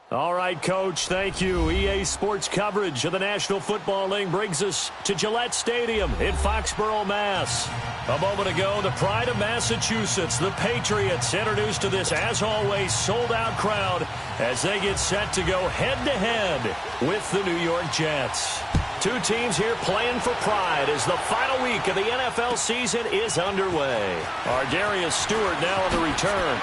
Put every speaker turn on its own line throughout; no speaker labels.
All right, Coach, thank you. EA Sports coverage of the National Football League brings us to Gillette Stadium in Foxborough, Mass. A moment ago, the pride of Massachusetts, the Patriots, introduced to this, as always, sold-out crowd as they get set to go head-to-head with the New York Jets. Two teams here playing for pride as the final week of the NFL season is underway. Darius Stewart now on the return.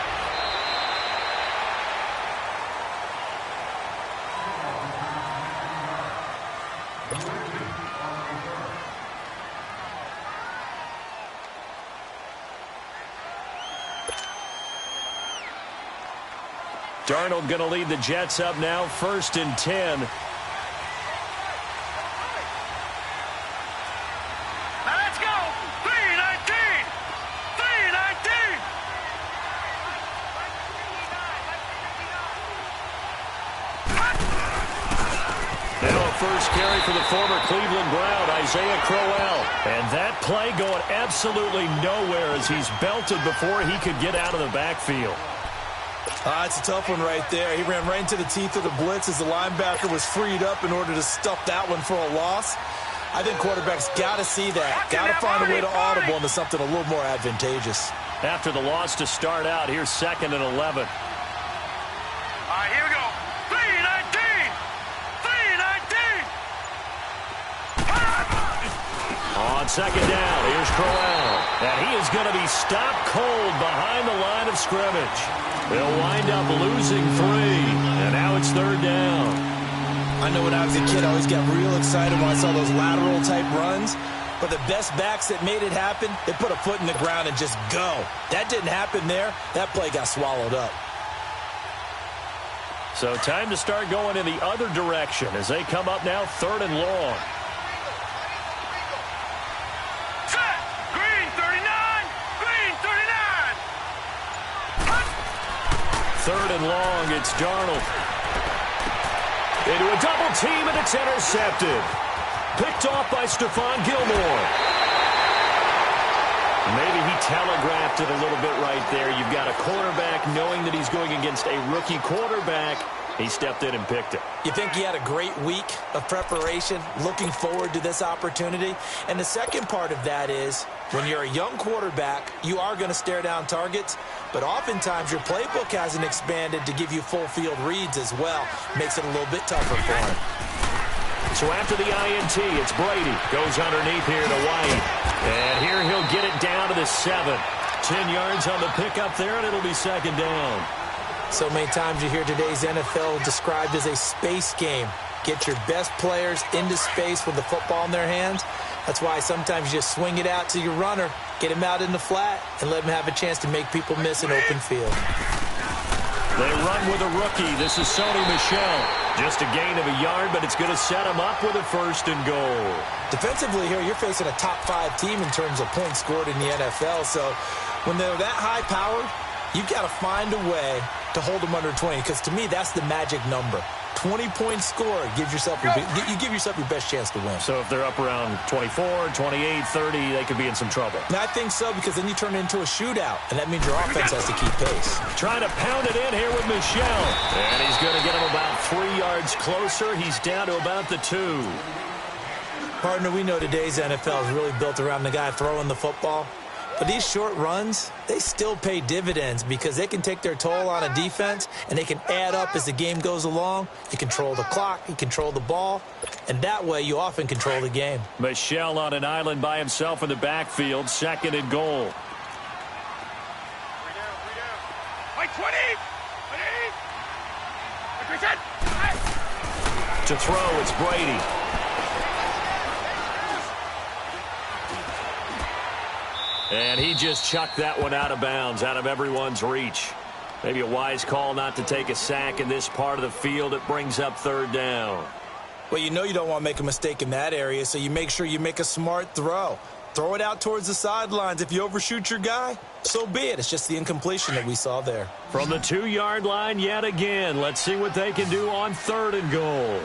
Darnold going to lead the Jets up now, 1st and 10.
Let's go! 319! 319!
Now a first carry for the former Cleveland Brown, Isaiah Crowell. And that play going absolutely nowhere as he's belted before he could get out of the backfield.
It's a tough one right there. He ran right into the teeth of the blitz as the linebacker was freed up in order to stuff that one for a loss. I think quarterbacks got to see that. Got to find a way to audible into something a little more advantageous.
After the loss to start out, here's 2nd and 11.
All right, here we go. 319! 319!
On 2nd down, here's Crowell. And he is going to be stopped cold behind the line of scrimmage. They'll wind up losing 3, and now it's 3rd down.
I know when I was a kid, I always got real excited when I saw those lateral-type runs. But the best backs that made it happen, they put a foot in the ground and just go. That didn't happen there. That play got swallowed up.
So time to start going in the other direction as they come up now 3rd and long.
Set! Green 39! Green 39!
3rd and long, it's Darnold. Into a double team, and it's intercepted. Picked off by Stephon Gilmore. Maybe he telegraphed it a little bit right there. You've got a quarterback knowing that he's going against a rookie quarterback. He stepped in and picked it.
You think he had a great week of preparation, looking forward to this opportunity? And the second part of that is, when you're a young quarterback, you are going to stare down targets, but oftentimes your playbook hasn't expanded to give you full field reads as well. Makes it a little bit tougher for him.
So after the INT, it's Brady. Goes underneath here to White. And here he'll get it down to the 7. 10 yards on the pickup there, and it'll be 2nd down.
So many times you hear today's NFL described as a space game. Get your best players into space with the football in their hands. That's why sometimes you just swing it out to your runner, get him out in the flat, and let him have a chance to make people miss an open field.
They run with a rookie. This is Sony Michel. Just a gain of a yard, but it's going to set him up with a 1st and goal.
Defensively here, you're facing a top-5 team in terms of points scored in the NFL. So when they're that high-powered, you've got to find a way to hold them under 20, because to me, that's the magic number. 20-point score gives yourself you give yourself your best chance to win.
So if they're up around 24, 28, 30, they could be in some trouble.
And I think so, because then you turn it into a shootout, and that means your offense has to keep pace.
Trying to pound it in here with Michel. And he's going to get him about 3 yards closer. He's down to about the 2.
Partner, we know today's NFL is really built around the guy throwing the football. But these short runs, they still pay dividends because they can take their toll on a defense, and they can add up as the game goes along. You control the clock, you control the ball, and that way you often control the game.
Michel on an island by himself in the backfield, 2nd and goal.
Wait, 20! 20!
To throw, it's Brady. And he just chucked that one out of bounds, out of everyone's reach. Maybe a wise call not to take a sack in this part of the field. It brings up 3rd down.
Well, you know you don't want to make a mistake in that area, so you make sure you make a smart throw. Throw it out towards the sidelines. If you overshoot your guy, so be it. It's just the incompletion that we saw there.
From the 2-yard line yet again. Let's see what they can do on 3rd and goal.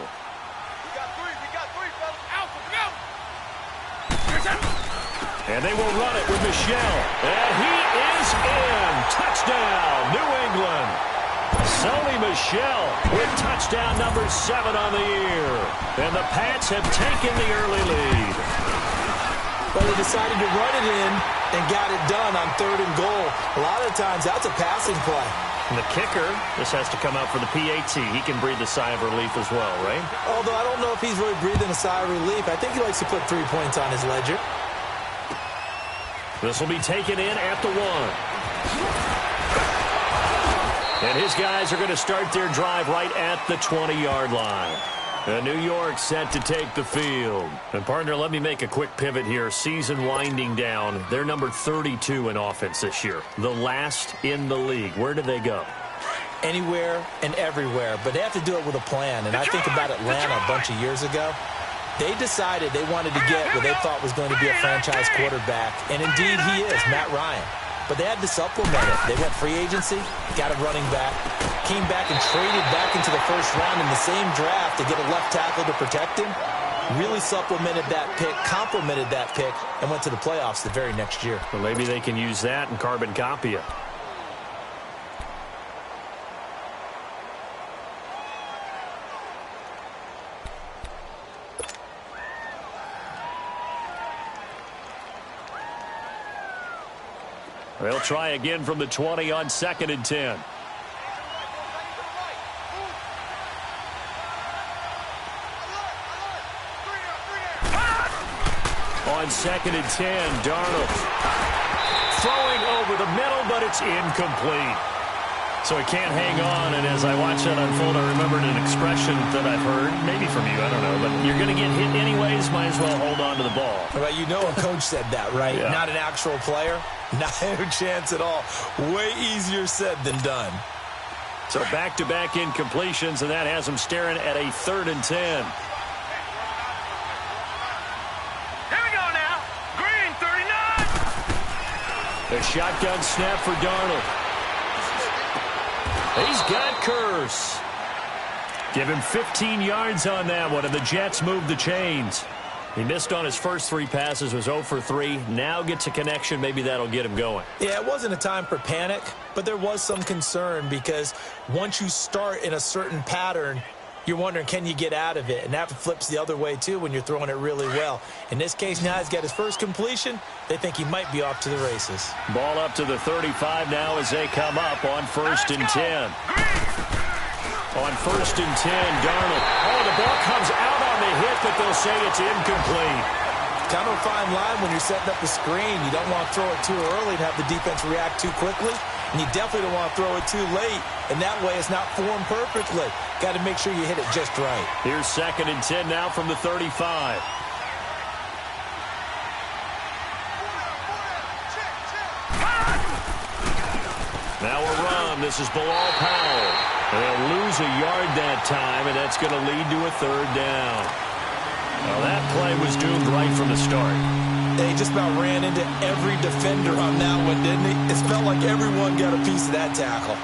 And they will run it with Michel. And he is in. Touchdown, New England. Sony Michel with touchdown number 7 on the year. And the Pats have taken the early lead.
But they decided to run it in and got it done on 3rd and goal. A lot of times that's a passing play.
And the kicker, this has to come out for the PAT. He can breathe a sigh of relief as well, right?
Although I don't know if he's really breathing a sigh of relief. I think he likes to put 3 points on his ledger.
This will be taken in at the 1. And his guys are going to start their drive right at the 20-yard line. And New York set to take the field. And, partner, let me make a quick pivot here. Season winding down. They're number 32 in offense this year. The last in the league. Where do they go?
Anywhere and everywhere. But they have to do it with a plan. And I think about Atlanta a bunch of years ago. They decided they wanted to get what they thought was going to be a franchise quarterback. And, indeed, he is, Matt Ryan. But they had to supplement it. They went free agency, got a running back, came back and traded back into the first round in the same draft to get a left tackle to protect him. Really supplemented that pick, complemented that pick, and went to the playoffs the very next year.
Well, maybe they can use that and carbon copy it. They'll try again from the 20 on 2nd and 10. On 2nd and 10, Darnold throwing over the middle, but it's incomplete. So he can't hang on, and as I watch that unfold, I remembered an expression that I've heard, maybe from you, I don't know, but you're going to get hit anyways, might as well hold on to the ball.
Well, you know a coach said that, right?
Yeah.
Not an actual player. Not a chance at all. Way easier said than done.
So back-to-back incompletions, and that has him staring at a 3rd and 10.
Here we go now. Green, 39.
A shotgun snap for Darnold. He's got Curse. Give him 15 yards on that one, and the Jets move the chains. He missed on his first 3 passes, was 0 for 3. Now gets a connection. Maybe that'll get him going.
Yeah, it wasn't a time for panic, but there was some concern because once you start in a certain pattern, you're wondering, can you get out of it? And that flips the other way, too, when you're throwing it really well. In this case, now he's got his first completion. They think he might be off to the races.
Ball up to the 35 now as they come up on 1st and 10. On 1st and 10, Darnold. Oh, the ball comes out on the hit, but they'll say it's incomplete.
Kind of a fine line when you're setting up the screen. You don't want to throw it too early and have the defense react too quickly. And you definitely don't want to throw it too late. And that way it's not formed perfectly. Got to make sure you hit it just right.
Here's 2nd and 10 now from the 35. Now a run. This is Bilal Powell. They'll lose a yard that time, and that's going to lead to a 3rd down. Well, that play was doomed right from the start.
They just about ran into every defender on that one, didn't he? It felt like everyone got a piece of that tackle.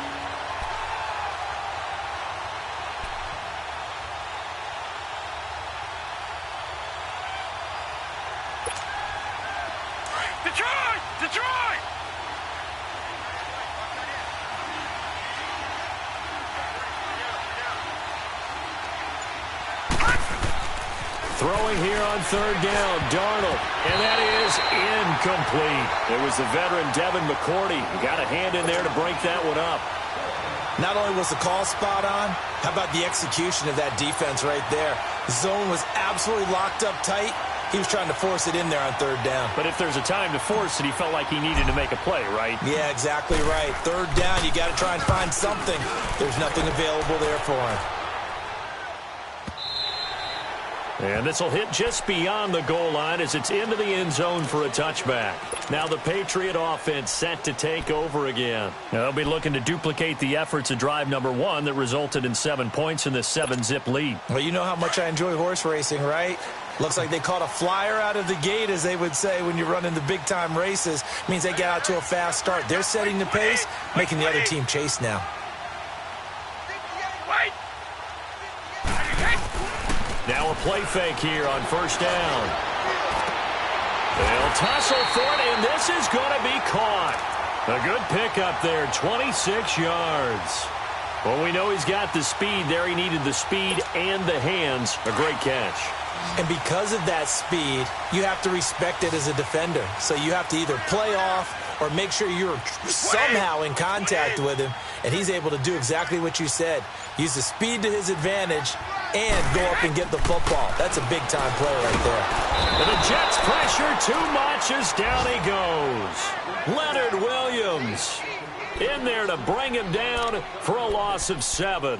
Detroit! Detroit!
Throwing here on 3rd down, Darnold, and that is incomplete. It was the veteran Devin McCourty who got a hand in there to break that one up.
Not only was the call spot on, how about the execution of that defense right there? The zone was absolutely locked up tight. He was trying to force it in there on 3rd down.
But if there's a time to force it, he felt like he needed to make a play, right?
Yeah, exactly right. 3rd down, you got to try and find something. There's nothing available there for him.
And this will hit just beyond the goal line as it's into the end zone for a touchback. Now the Patriot offense set to take over again. They'll be looking to duplicate the efforts of drive number 1 that resulted in 7 points in this 7-zip lead.
Well, you know how much I enjoy horse racing, right? Looks like they caught a flyer out of the gate, as they would say when you're running the big-time races. Means they get out to a fast start. They're setting the pace, making the other team chase now.
Now a play fake here on 1st down. They'll tussle for it, and this is going to be caught. A good pickup there, 26 yards. Well, we know he's got the speed there. He needed the speed and the hands. A great catch.
And because of that speed, you have to respect it as a defender. So you have to either play off or make sure you're somehow in contact with him. And he's able to do exactly what you said. Use the speed to his advantage and go up and get the football. That's a big-time play right there.
And the Jets pressure too much as down he goes. Leonard Williams in there to bring him down for a loss of 7.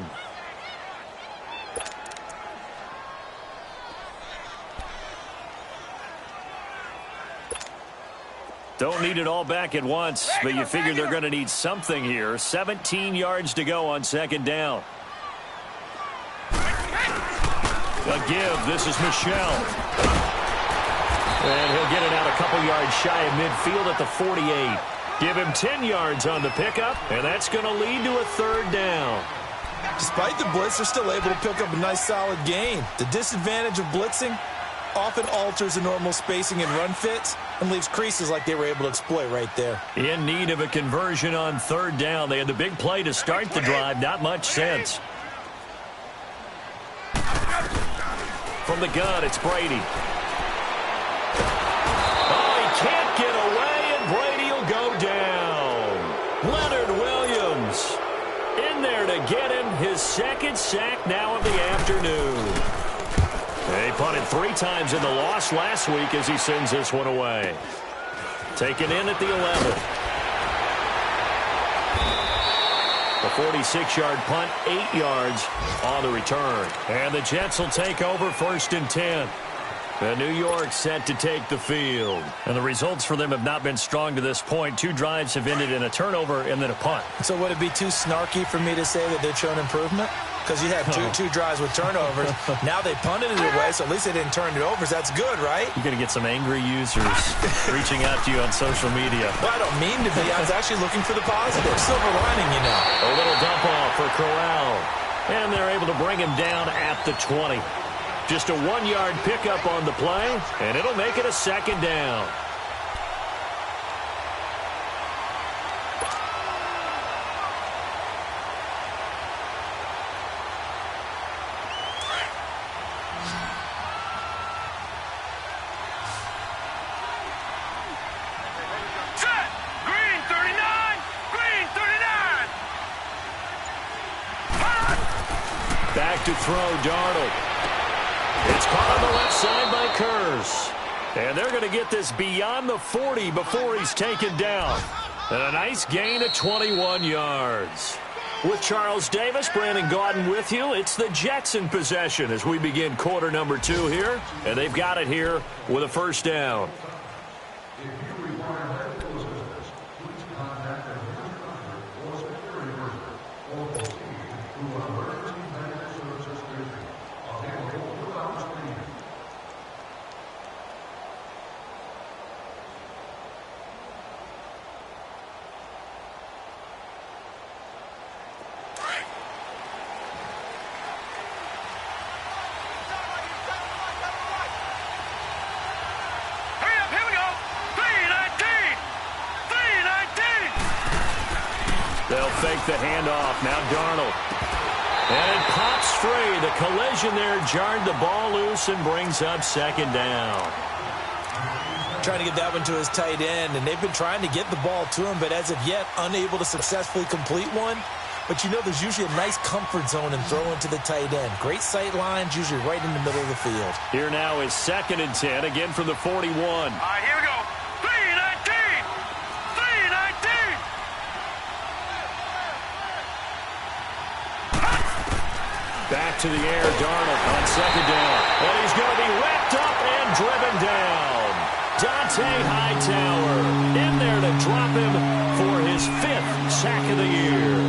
Don't need it all back at once, but you figure they're going to need something here. 17 yards to go on 2nd down. A give. This is Michel. And he'll get it out a couple yards shy of midfield at the 48. Give him 10 yards on the pickup, and that's going to lead to a 3rd down.
Despite the blitz, they're still able to pick up a nice, solid gain. The disadvantage of blitzing often alters the normal spacing and run fits and leaves creases like they were able to exploit right there.
In need of a conversion on 3rd down. They had the big play to start the drive. Not much sense. From the gun, it's Brady. Oh, he can't get away, and Brady will go down. Leonard Williams in there to get him his 2nd sack now of the afternoon. He punted 3 times in the loss last week as he sends this one away. Taken in at the 11. The 46-yard punt, 8 yards on the return. And the Jets will take over 1st and 10. And New York set to take the field. And the results for them have not been strong to this point. 2 drives have ended in a turnover and then a punt.
So would it be too snarky for me to say that they've shown improvement? Because you had two drives with turnovers. Now they punted it away, so at least they didn't turn it over. So that's good, right?
You're going to get some angry users reaching out to you on social media.
Well, I don't mean to be. I was actually looking for the positive. Silver lining, you know.
A little dump off for Corral. And they're able to bring him down at the 20. Just a 1-yard pickup on the play, and it'll make it a 2nd down. Back to throw, Darnold. It's caught on the left side by Kurz. And they're going to get this beyond the 40 before he's taken down. And a nice gain of 21 yards. With Charles Davis, Brandon Gaudin with you. It's the Jets in possession as we begin quarter number 2 here. And they've got it here with a 1st down. They'll fake the handoff. Now Darnold. And it pops free. The collision there jarred the ball loose and brings up 2nd down.
Trying to get that one to his tight end, and they've been trying to get the ball to him, but as of yet, unable to successfully complete one. But you know there's usually a nice comfort zone in throwing to the tight end. Great sight lines, usually right in the middle of the field.
Here now is 2nd and 10, again from the 41.
All right, here we go. 3-19. 3-19.
Back to the air, Darnold on 2nd down. And he's going to be wrapped up and driven down. Dante Hightower in there to drop him for his 5th sack of the year.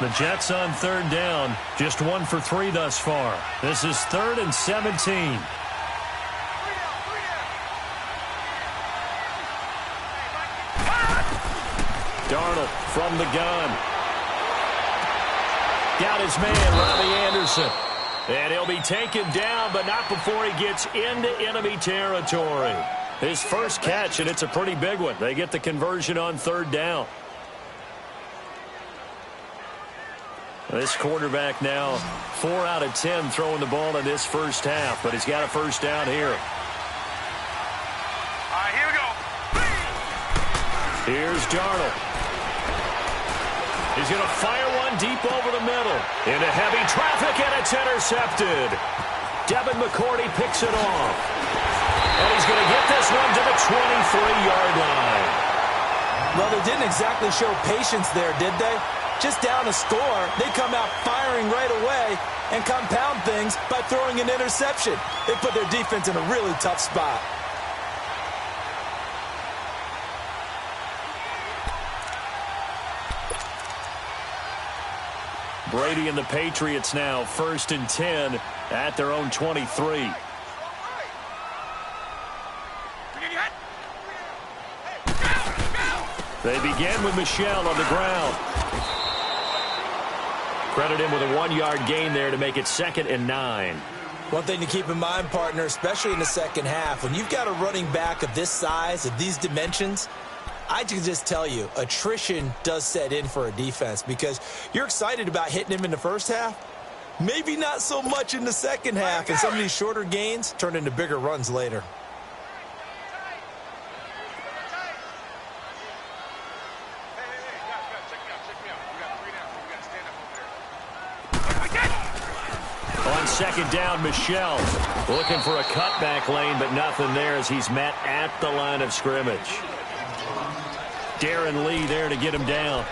The Jets on 3rd down, just 1 for 3 thus far. This is 3rd and 17. Darnold from the gun. Got his man, Robbie Anderson. And he'll be taken down, but not before he gets into enemy territory. His first catch, and it's a pretty big one. They get the conversion on third down. This quarterback now 4 out of 10 throwing the ball in this first half, but he's got a first down here.
All right, here we go.
Here's Darnold. He's going to fire one deep over the middle. Into heavy traffic, and it's intercepted. Devin McCourty picks it off. And he's going to get this one to the 23-yard line.
Well, they didn't exactly show patience there, did they? Just down a score, they come out firing right away and compound things by throwing an interception. They put their defense in a really tough spot.
Brady and the Patriots now 1st and 10 at their own 23. They begin with Michel on the ground. Credit him with a 1-yard gain there to make it 2nd and 9.
One thing to keep in mind, partner, especially in the second half, when you've got a running back of this size, of these dimensions, I can just tell you, attrition does set in for a defense because you're excited about hitting him in the first half, maybe not so much in the second half, and some of these shorter gains turn into bigger runs later.
On 2nd down, Michel looking for a cutback lane, but nothing there as he's met at the line of scrimmage. Darren Lee there to get him down.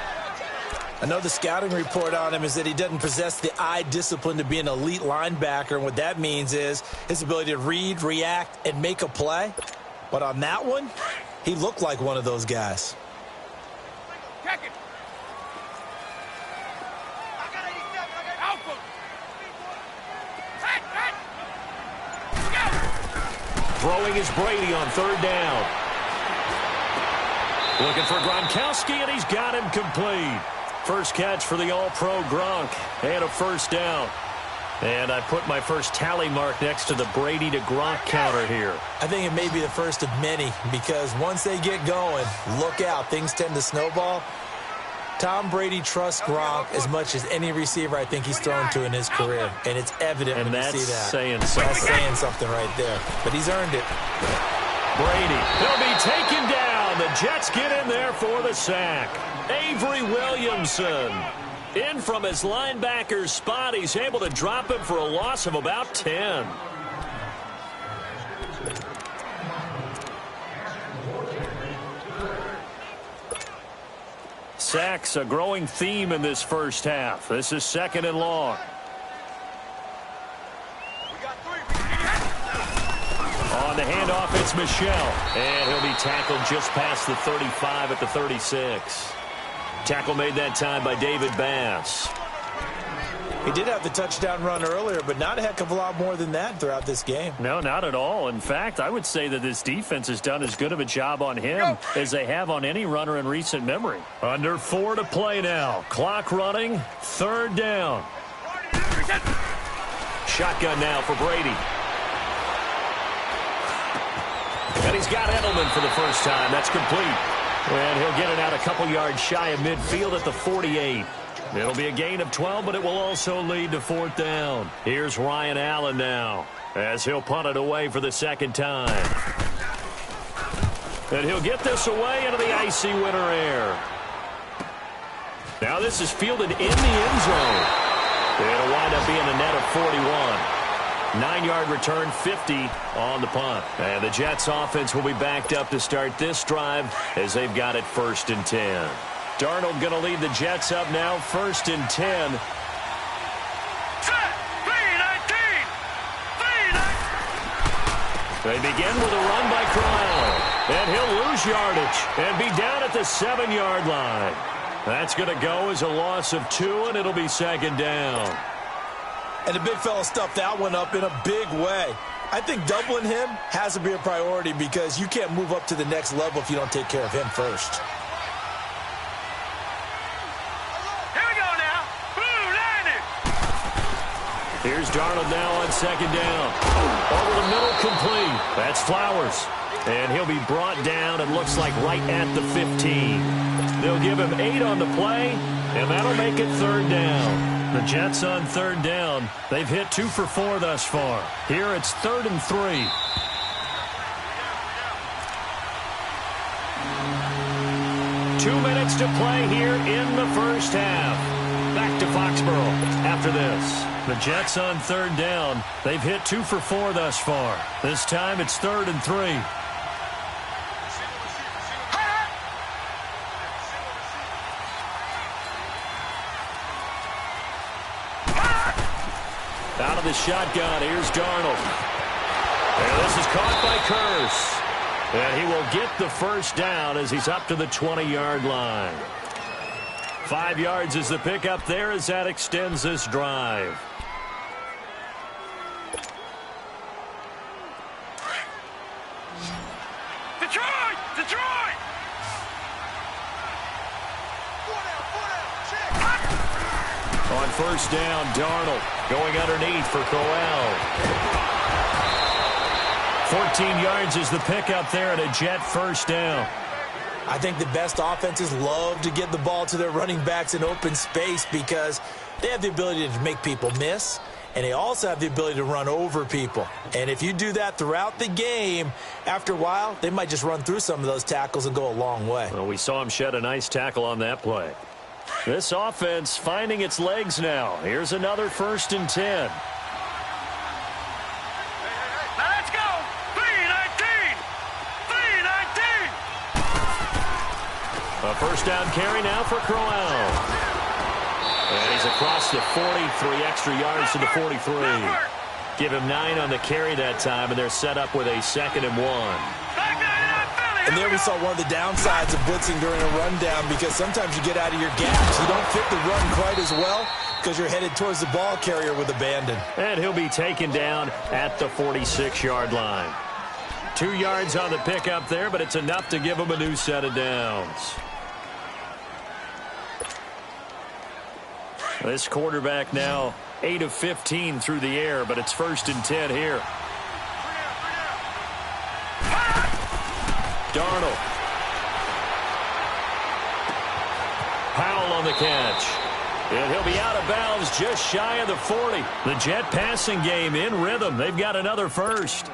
I know the scouting report on him is that he doesn't possess the eye discipline to be an elite linebacker, and what that means is his ability to read, react, and make a play. But on that one, he looked like one of those guys.
Throwing is Brady on 3rd down. Looking for Gronkowski, and he's got him complete. First catch for the All-Pro Gronk, and a first down. And I put my first tally mark next to the Brady to Gronk counter here.
I think it may be the first of many because once they get going, look out, things tend to snowball. Tom Brady trusts Gronk as much as any receiver I think he's thrown to in his career, and it's evident when you see that.
Saying something.
That's saying something right there, but he's earned it.
Brady, he'll be taken down. The Jets get in there for the sack. Avery Williamson in from his linebacker's spot. He's able to drop him for a loss of about 10. Sacks, a growing theme in this first half. This is 2nd and long. On the handoff, it's Michel. And he'll be tackled just past the 35 at the 36. Tackle made that time by David Bass.
He did have the touchdown run earlier, but not a heck of a lot more than that throughout this game.
No, not at all. In fact, I would say that this defense has done as good of a job on him as they have on any runner in recent memory. Under 4 to play now. Clock running. 3rd down. Shotgun now for Brady. And he's got Edelman for the first time. That's complete. And he'll get it out a couple yards shy of midfield at the 48. It'll be a gain of 12, but it will also lead to 4th down. Here's Ryan Allen now as he'll punt it away for the 2nd time. And he'll get this away into the icy winter air. Now this is fielded in the end zone. It'll wind up being a net of 41. 9-yard return, 50 on the punt. And the Jets offense will be backed up to start this drive as they've got it 1st and 10. Darnold going to lead the Jets up now, 1st and 10. They begin with a run by Cryle. And he'll lose yardage and be down at the 7-yard line. That's going to go as a loss of 2, and it'll be 2nd down.
And the big fella stuffed that one up in a big way. I think doubling him has to be a priority because you can't move up to the next level if you don't take care of him first.
Here's Darnold now on 2nd down. Over the middle, complete. That's Flowers. And he'll be brought down, and looks like right at the 15. They'll give him 8 on the play, and that'll make it 3rd down. The Jets on 3rd down. They've hit 2 for 4 thus far. Here it's 3rd and 3. Two minutes to play here in the first half. Back to Foxborough after this. The Jets on 3rd down. They've hit 2 for 4 thus far. This time it's 3rd and 3. Out of the shotgun, here's Darnold. And this is caught by Curse. And he will get the first down as he's up to the 20-yard line. 5 yards is the pickup there as that extends this drive.
Detroit! Detroit!
On first down, Darnold going underneath for Crowell. 14 yards is the pickup there and a Jet first down.
I think the best offenses love to get the ball to their running backs in open space because they have the ability to make people miss, and they also have the ability to run over people. And if you do that throughout the game, after a while, they might just run through some of those tackles and go a long way.
Well, we saw him shed a nice tackle on that play. This offense finding its legs now. Here's another 1st and 10.
Now let's go! 3-19! 3-19!
A first down carry now for Crowell. And he's across the 40, 3 extra yards to the 43. Give him 9 on the carry that time, and they're set up with a 2nd and 1.
And there we saw one of the downsides of blitzing during a rundown because sometimes you get out of your gaps. You don't fit the run quite as well because you're headed towards the ball carrier with abandon.
And he'll be taken down at the 46-yard line. 2 yards on the pickup there, but it's enough to give him a new set of downs. This quarterback now 8 of 15 through the air, but it's 1st and 10 here. Darnold. Powell on the catch. And he'll be out of bounds just shy of the 40. The Jet passing game in rhythm. They've got another first.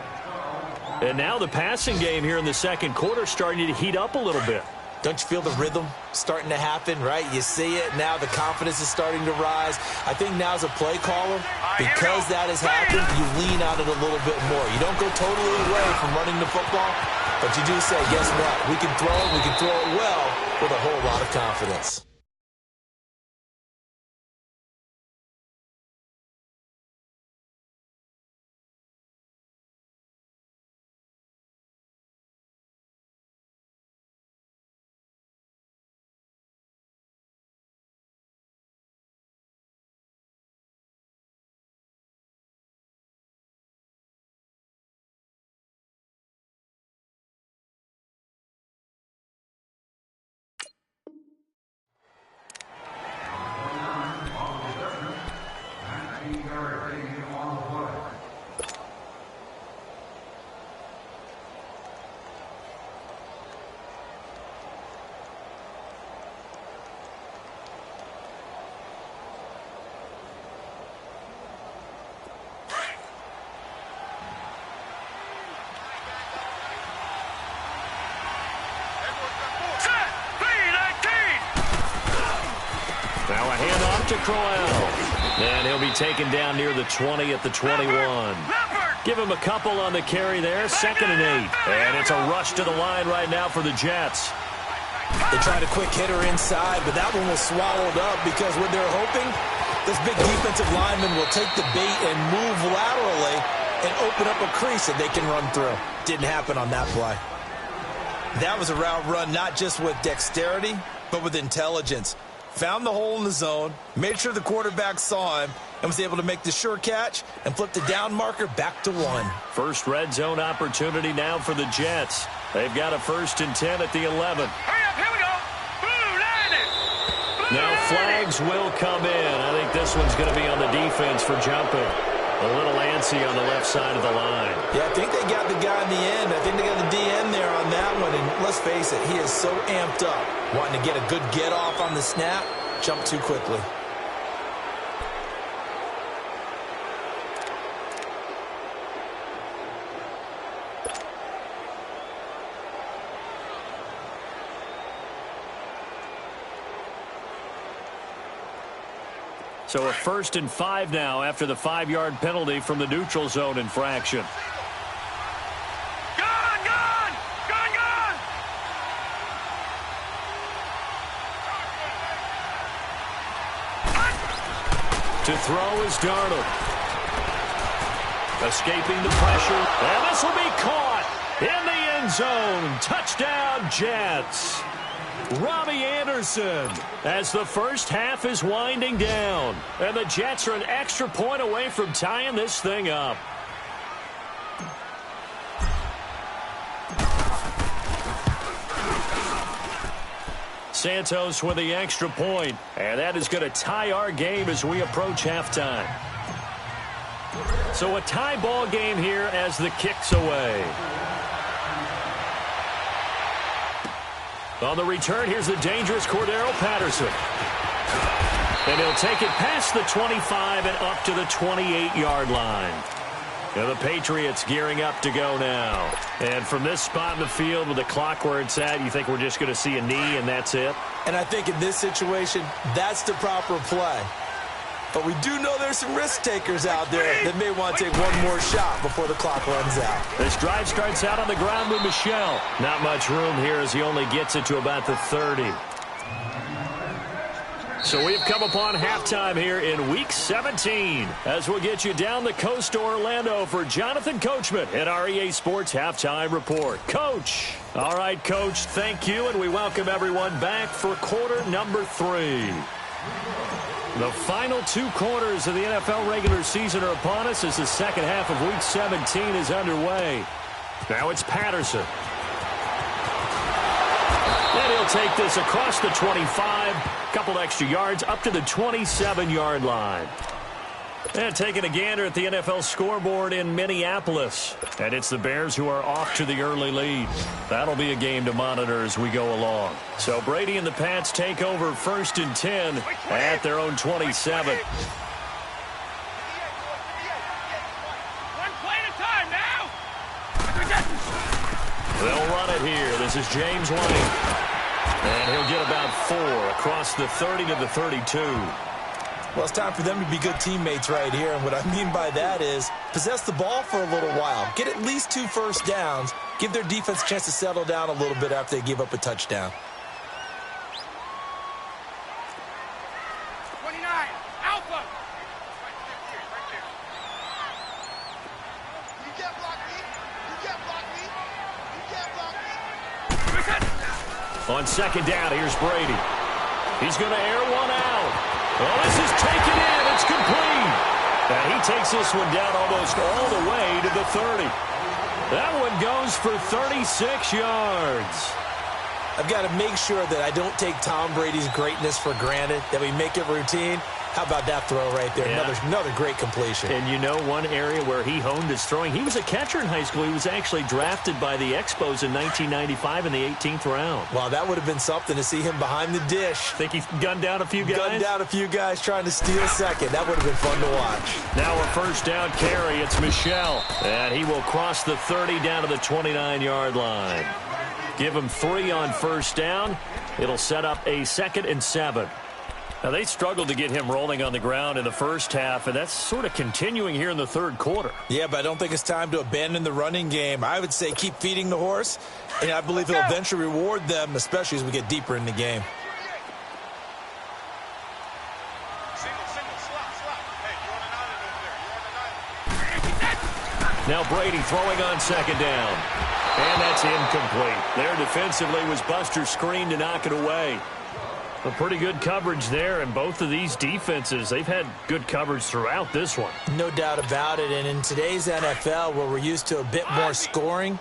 And now the passing game here in the second quarter starting to heat up a little bit.
Don't you feel the rhythm starting to happen, right? You see it. Now the confidence is starting to rise. I think now as a play caller, because that has happened, you lean on it a little bit more. You don't go totally away from running the football, but you do say, guess what? We can throw it well with a whole lot of confidence.
Now a handoff to Crowell. And he'll be taken down near the 20 at the 21. Give him a couple on the carry there. 2nd and 8. And it's a rush to the line right now for the Jets.
They tried a quick hitter inside, but that one was swallowed up because what they're hoping, this big defensive lineman will take the bait and move laterally and open up a crease that they can run through. Didn't happen on that play. That was a route run not just with dexterity, but with intelligence. Found the hole in the zone, made sure the quarterback saw him, and was able to make the sure catch and flip the down marker back to 1.
First red zone opportunity now for the Jets. They've got a 1st and 10 at the 11.
Hurry up, here we go. Blue,
Now flags will come in. I think this one's going to be on the defense for jumping. A little antsy on the left side of the line.
Yeah, I think they got the guy in the end. I think they got the DN there on that one. And let's face it, he is so amped up, wanting to get a good get off on the snap, jump too quickly.
So a 1st and 5 now after the 5-yard penalty from the neutral zone infraction.
Gone, gone, gone, gone.
To throw is Darnold. Escaping the pressure. And this will be caught in the end zone. Touchdown, Jets. Robbie Anderson as the first half is winding down. And the Jets are an extra point away from tying this thing up. Santos with the extra point. And that is going to tie our game as we approach halftime. So a tie ball game here as the kick's away. On the return, here's the dangerous Cordero Patterson. And he'll take it past the 25 and up to the 28-yard line. And the Patriots gearing up to go now. And from this spot in the field with the clock where it's at, you think we're just going to see a knee and that's it?
And I think in this situation, that's the proper play. But we do know there's some risk takers out there that may want to take one more shot before the clock runs out.
This drive starts out on the ground with Michel. Not much room here as he only gets it to about the 30. So we've come upon halftime here in Week 17 as we'll get you down the coast to Orlando for Jonathan Coachman at our EA Sports Halftime Report. Coach. All right, Coach, thank you, and we welcome everyone back for quarter number 3. The final 2 quarters of the NFL regular season are upon us as the second half of Week 17 is underway. Now it's Patterson. And he'll take this across the 25, couple extra yards up to the 27-yard line. And taking a gander at the NFL scoreboard in Minneapolis. And it's the Bears who are off to the early lead. That'll be a game to monitor as we go along. So Brady and the Pats take over 1st and 10 at their own 27.
One play at a time now.
They'll run it here. This is James White. And he'll get about 4 across the 30 to the 32.
Well, it's time for them to be good teammates right here. And what I mean by that is possess the ball for a little while. Get at least 2 first downs. Give their defense a chance to settle down a little bit after they give up a touchdown.
29, Alpha. You can't block me. You can't block me. You can't block me.
On 2nd down, here's Brady. He's going to air one out. Well, this is taken in. It's complete. And he takes this one down almost all the way to the 30. That one goes for 36 yards.
I've got to make sure that I don't take Tom Brady's greatness for granted, that we make it routine. How about that throw right there?
Yeah.
Another great completion.
And you know one area where he honed his throwing? He was a catcher in high school. He was actually drafted by the Expos in 1995 in the 18th round.
Wow, that would have been something to see him behind the dish.
Think he gunned down a few guys?
Gunned down a few guys trying to steal second. That would have been fun to watch.
Now a 1st down carry. It's Michel. And he will cross the 30 down to the 29-yard line. Give him 3 on 1st down. It'll set up a 2nd and 7. Now, they struggled to get him rolling on the ground in the first half, and that's sort of continuing here in the 3rd quarter.
Yeah, but I don't think it's time to abandon the running game. I would say keep feeding the horse, and I believe he'll eventually reward them, especially as we get deeper in the game.
Now Brady throwing on 2nd down. And that's incomplete. There defensively was Buster's screen to knock it away. A pretty good coverage there, and both of these defenses, they've had good coverage throughout this one.
No doubt about it, and in today's NFL, where we're used to a bit more scoring,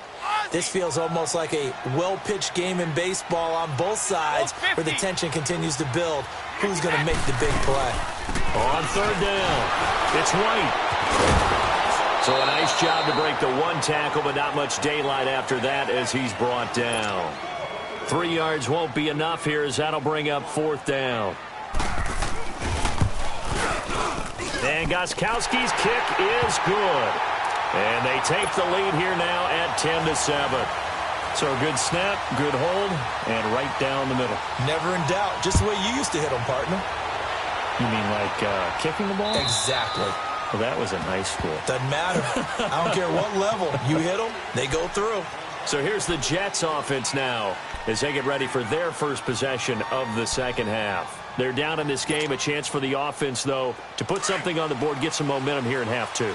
This feels almost like a well-pitched game in baseball on both sides where the tension continues to build. Who's going to make the big play?
On third down, it's White. So a nice job to break the one tackle, but not much daylight after that as he's brought down. 3 yards won't be enough here as that'll bring up fourth down. And Gostkowski's kick is good. And they take the lead here now at 10-7. So a good snap, good hold, and right down the middle.
Never in doubt. Just the way you used to hit them, partner.
You mean like kicking the ball?
Exactly.
Well, that was in high school.
Doesn't matter. I don't care what level. You hit them, they go through.
So here's the Jets offense now as they get ready for their first possession of the second half. They're down in this game. A chance for the offense, though, to put something on the board, get some momentum here in half two.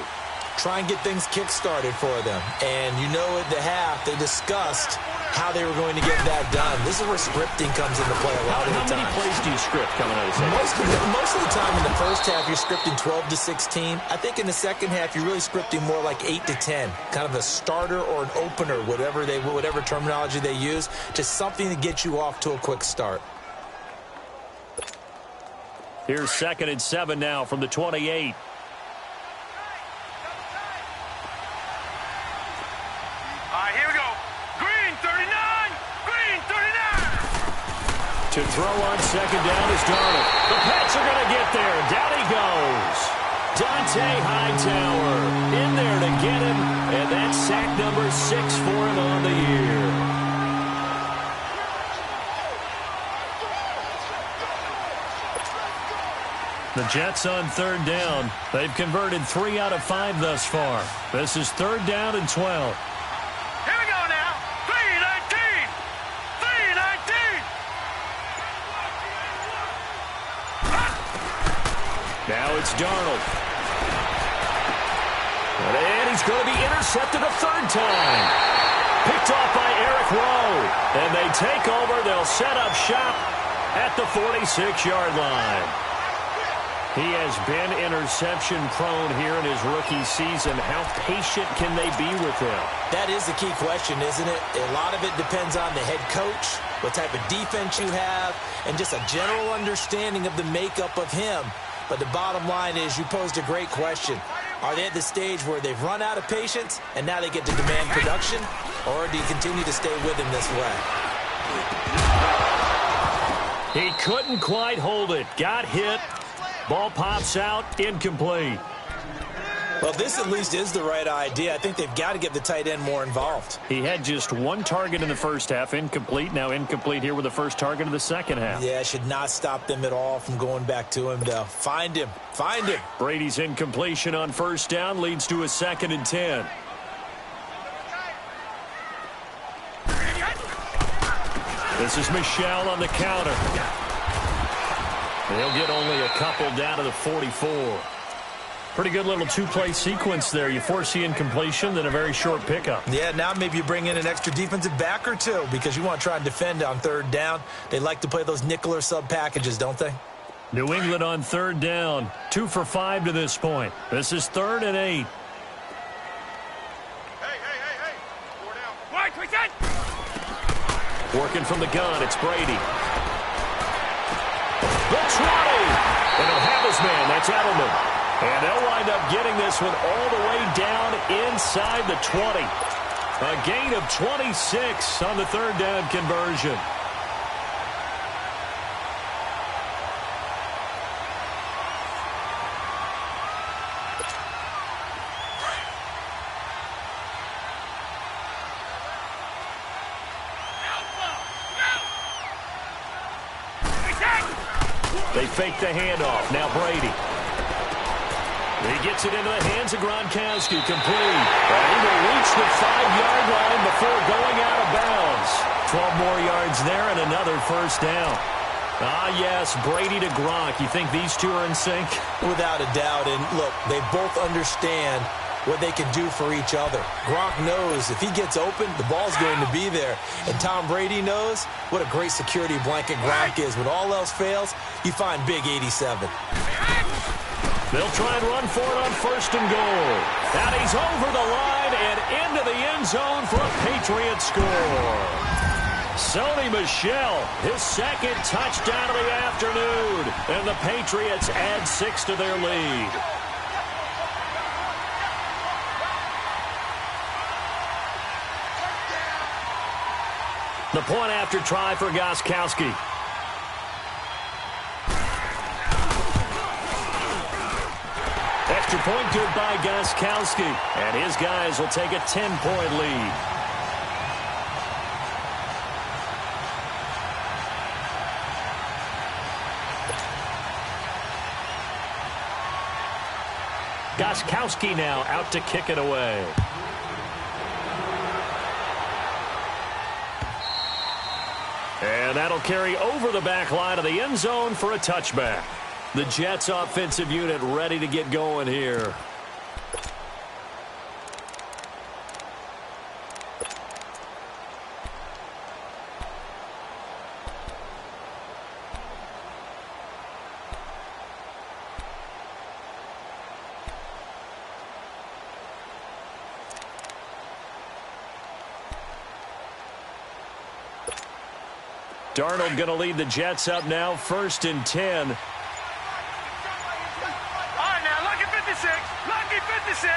Try and get things kick-started for them. And you know at the half, they discussed how they were going to get that done. This is where scripting comes into play a lot of the time.
How many plays do you script coming out of the second?
Most of the time in the first half, you're scripting 12 to 16. I think in the second half, you're really scripting more like 8 to 10. Kind of a starter or an opener, whatever terminology they use. Just something to get you off to a quick start.
Here's 2nd and 7 now from the 28.
Here we go. Green 39. Green 39.
To throw on second down is Darnold. The Pats are going to get there. Down he goes. Dante Hightower in there to get him. And that's sack number 6 for him on the year. The Jets on third down. They've converted 3 out of 5 thus far. This is third down and 12.
Here we go now. 319. 319.
Now it's Darnold. And he's going to be intercepted a third time. Picked off by Eric Rowe. And they take over. They'll set up shop at the 46-yard line. He has been interception-prone here in his rookie season. How patient can they be with him?
That is the key question, isn't it? A lot of it depends on the head coach, what type of defense you have, and just a general understanding of the makeup of him. But the bottom line is you posed a great question. Are they at the stage where they've run out of patience and now they get to demand production? Or do you continue to stay with him this way?
He couldn't quite hold it. Got hit. Ball pops out, incomplete.
Well, this at least is the right idea. I think they've got to get the tight end more involved.
He had just 1 target in the first half, incomplete. Now incomplete here with the first target of the second half.
Yeah, should not stop them at all from going back to him, though. Find him. Find him.
Brady's incompletion on first down leads to a 2nd and 10. This is Michel on the counter. They'll get only a couple down to the 44. Pretty good little 2-play sequence there. You force the incompletion, then a very short pickup.
Yeah, now maybe you bring in an extra defensive back or two because you want to try and defend on third down. They like to play those nickel or sub packages, don't they?
New England on third down. 2 for 5 to this point. This is 3rd and 8.
Hey. 4 down. White, we get.
Working from the gun, it's Brady. The 20. And he'll have his man. That's Edelman. And they'll wind up getting this one all the way down inside the 20. A gain of 26 on the third down conversion. They fake the handoff. Now Brady. He gets it into the hands of Gronkowski. Complete. And he will reach the 5-yard line before going out of bounds. 12 more yards there and another first down. Ah, yes, Brady to Gronk. You think these two are in sync?
Without a doubt. And look, they both understand what they can do for each other. Gronk knows if he gets open, the ball's going to be there. And Tom Brady knows what a great security blanket Gronk is. When all else fails, you find big 87.
They'll try and run for it on 1st and goal. And he's over the line and into the end end zone for a Patriot score. Sony Michel, his second touchdown of the afternoon, and the Patriots add 6 to their lead. The point after try for Gostkowski. Extra point good by Gostkowski, and his guys will take a 10-point lead. Gostkowski now out to kick it away. And that'll carry over the back line of the end zone for a touchback. The Jets offensive unit ready to get going here. Darnold going to lead the Jets up now, 1st and 10.
All right, now, lucky 56. Lucky 56.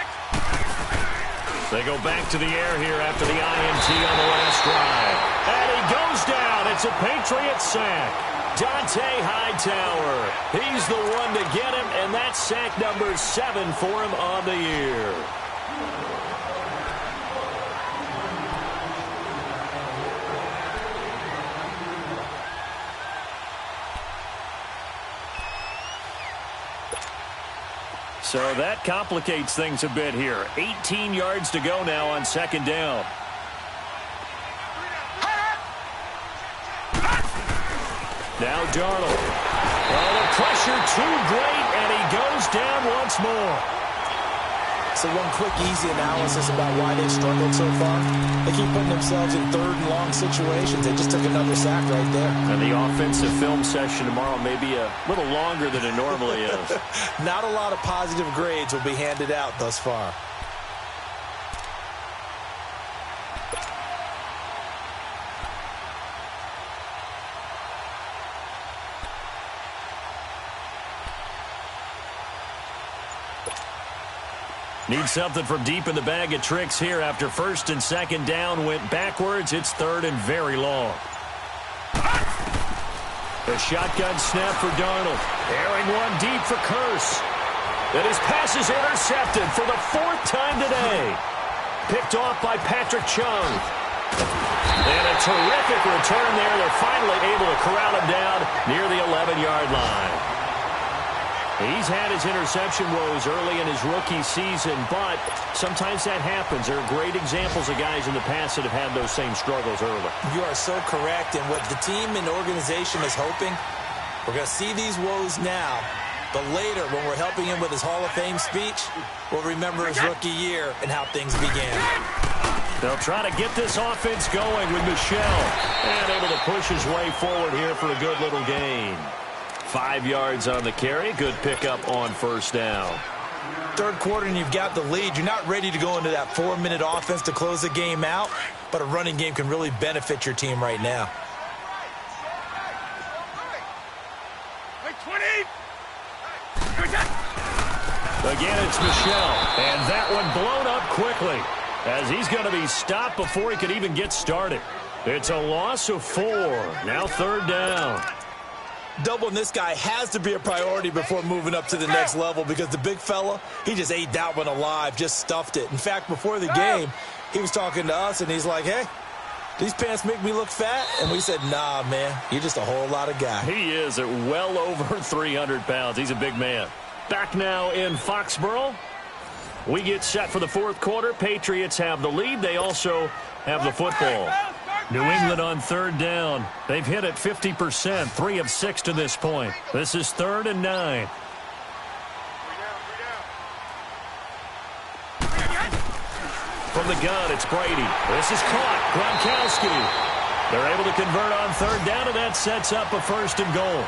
They go back to the air here after the INT on the last drive. And he goes down. It's a Patriot sack. Dante Hightower. He's the one to get him, and that's sack number 7 for him on the year. So that complicates things a bit here. 18 yards to go now on 2nd down. Now Darnold. Oh, the pressure too great, and he goes down once more.
So one quick, easy analysis about why they've struggled so far. They keep putting themselves in 3rd and long situations. They just took another sack right there.
And the offensive film session tomorrow may be a little longer than it normally is.
Not a lot of positive grades will be handed out thus far.
Need something from deep in the bag of tricks here after 1st and 2nd down went backwards. It's 3rd and very long. A shotgun snap for Darnold. Airing one deep for Curse. And his pass is intercepted for the 4th time today. Picked off by Patrick Chung. And a terrific return there. They're finally able to corral him down near the 11-yard line. He's had his interception woes early in his rookie season, but sometimes that happens. There are great examples of guys in the past that have had those same struggles early.
You are so correct, and what the team and organization is hoping, we're going to see these woes now, but later when we're helping him with his Hall of Fame speech, we'll remember his rookie year and how things began.
They'll try to get this offense going with Michel, and able to push his way forward here for a good little gain. 5 yards on the carry. Good pickup on 1st down.
3rd quarter and you've got the lead. You're not ready to go into that 4-minute offense to close the game out, but a running game can really benefit your team right now.
Again, it's Michel, and that one blown up quickly as he's going to be stopped before he could even get started. It's a loss of 4. Now 3rd down.
Doubling this guy has to be a priority before moving up to the next level because the big fella, he just ate that one alive, just stuffed it. In fact, before the game, he was talking to us, and he's like, hey, these pants make me look fat? And we said, nah, man, you're just a whole lot of guy.
He is at well over 300 pounds. He's a big man. Back now in Foxborough. We get set for the 4th quarter. Patriots have the lead. They also have the football. New England on 3rd down. They've hit it 50%, 3 of 6 to this point. This is 3rd and 9. From the gun, it's Brady. This is caught. Gronkowski. They're able to convert on 3rd down, and that sets up a 1st and goal.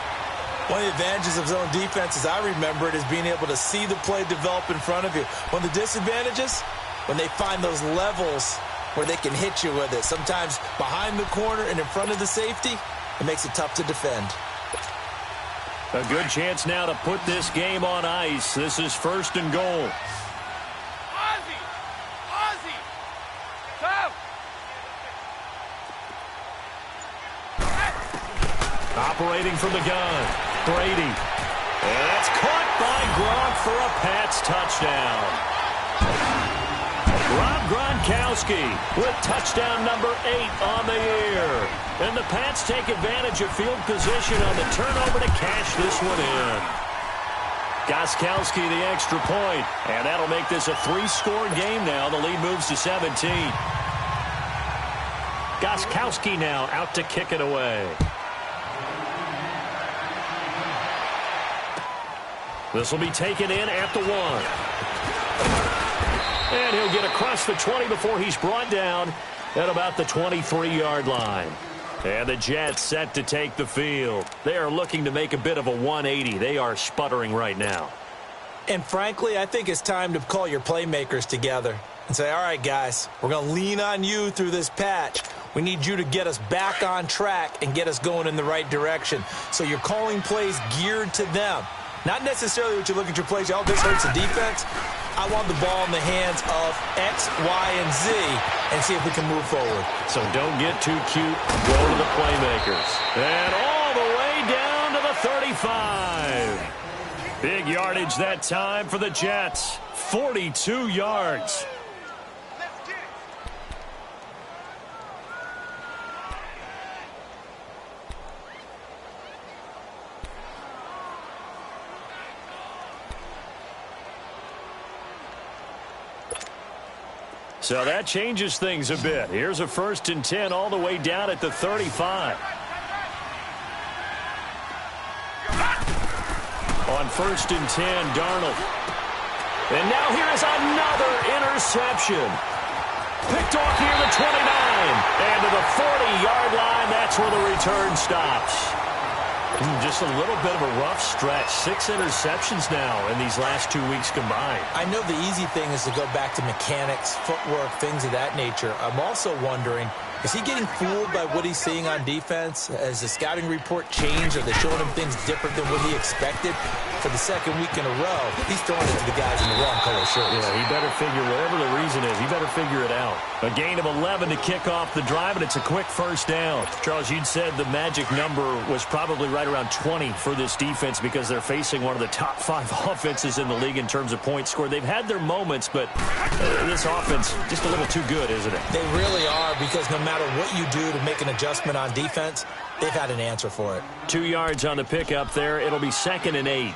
One of the advantages of zone defense, as I remember it, is being able to see the play develop in front of you. One of the disadvantages, when they find those levels where they can hit you with it. Sometimes behind the corner and in front of the safety, it makes it tough to defend.
A good chance now to put this game on ice. This is 1st and goal. Operating from the gun, Brady. And that's caught by Gronk for a Pats touchdown. Rob Gronkowski with touchdown number 8 on the year. And the Pats take advantage of field position on the turnover to cash this one in. Gostkowski the extra point. And that'll make this a 3-score game now. The lead moves to 17. Gostkowski now out to kick it away. This will be taken in at the 1. And he'll get across the 20 before he's brought down at about the 23-yard line. And the Jets set to take the field. They are looking to make a bit of a 180. They are sputtering right now.
And frankly, I think it's time to call your playmakers together and say, all right, guys, we're going to lean on you through this patch. We need you to get us back on track and get us going in the right direction. So you're calling plays geared to them. Not necessarily what you look at your plays, oh, this hurts the defense. I want the ball in the hands of X, Y, and Z and see if we can move forward.
So don't get too cute. Go to the playmakers. And all the way down to the 35. Big yardage that time for the Jets. 42 yards. So that changes things a bit. Here's a 1st and 10 all the way down at the 35. On 1st and 10, Darnold. And now here is another interception. Picked off near the 29. And to the 40-yard line, that's where the return stops. Just a little bit of a rough stretch. 6 interceptions now in these last 2 weeks combined.
I know the easy thing is to go back to mechanics, footwork, things of that nature. I'm also wondering, is he getting fooled by what he's seeing on defense? Has the scouting report changed? Are they showing him things different than what he expected? For the 2nd week in a row, he's throwing it to the guys in the wrong color shirts.
Yeah, he better figure, whatever the reason is, he better figure it out. A gain of 11 to kick off the drive, and it's a quick 1st down. Charles, you'd said the magic number was probably right around 20 for this defense because they're facing one of the top 5 offenses in the league in terms of points scored. They've had their moments, but this offense just a little too good, isn't it?
They really are, because no matter what you do to make an adjustment on defense, they've had an answer for it.
2 yards on the pickup there. It'll be 2nd and 8.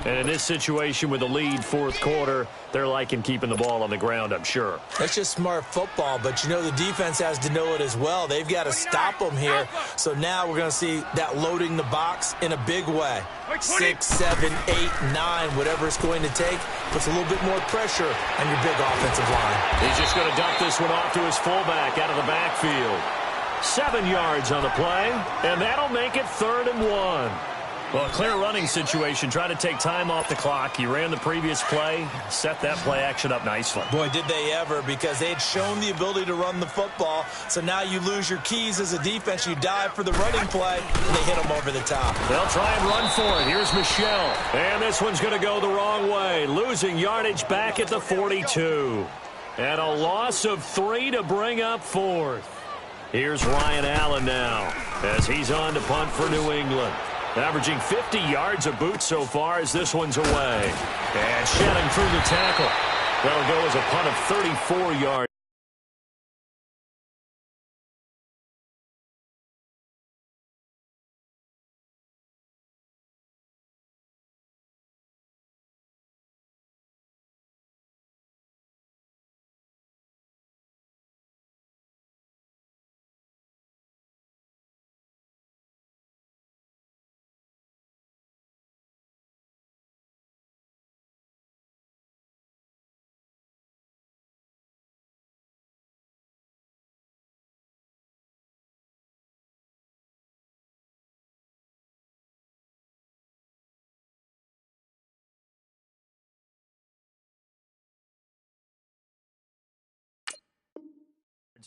And in this situation with the lead 4th quarter, they're liking keeping the ball on the ground, I'm sure.
That's just smart football, but you know the defense has to know it as well. They've got to stop them here. So now we're going to see that loading the box in a big way. 6, 7, 8, 9, whatever it's going to take, puts a little bit more pressure on your big offensive line.
He's just going to dump this one off to his fullback out of the backfield. 7 yards on the play, and that'll make it 3rd and 1. Well, a clear running situation. Try to take time off the clock. He ran the previous play, set that play action up nicely.
Boy, did they ever, because they had shown the ability to run the football. So now you lose your keys as a defense. You dive for the running play, and they hit them over the top.
They'll try and run for it. Here's Michelle. And this one's going to go the wrong way. Losing yardage back at the 42. And a loss of 3 to bring up 4th. Here's Ryan Allen now as he's on to punt for New England. Averaging 50 yards a boot so far as this one's away. And shedding through the tackle. That'll go as a punt of 34 yards.